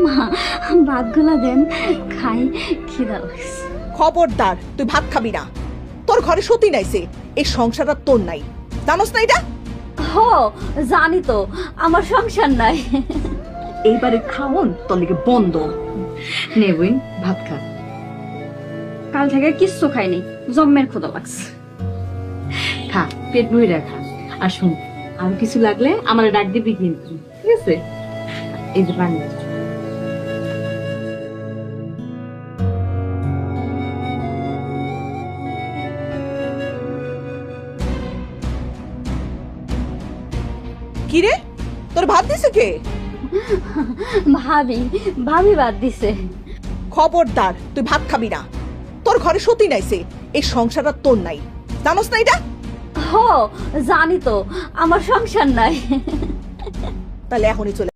মা ভাতগুলা দেন খাই, খিদা লাগছে। খবরদার, তুই ভাত খাবি না। তোর ঘরে সতী নাইছে, এই সংসারটা তোর নাই, জানোস না এটা? হ জানি তো, আমার সংসার নাই। এইবারে খাওন তোর লিগে বন্ধ। নে বই ভাত খা। কাল থেকে কিচ্ছু খাইনি, জম্মের ক্ষুধা লাগছে। খা, পেট ভরে খা। আর শুন, আর কিছু লাগলে আমার ডাক দিবি কিন্তু, ঠিক আছে? এই যে পানি। কি রে, তোর ভাত দিছে কে? ভাবি, ভাবি বাদ দিছে। খবরদার, তুই ভাত খাবি না। তোর ঘরে সতী নাইছে, এই সংসারটা তোর নাই, জানোস না এটা? হ জানি তো, আমার সংসার নাই। তাহলে এখনই চলে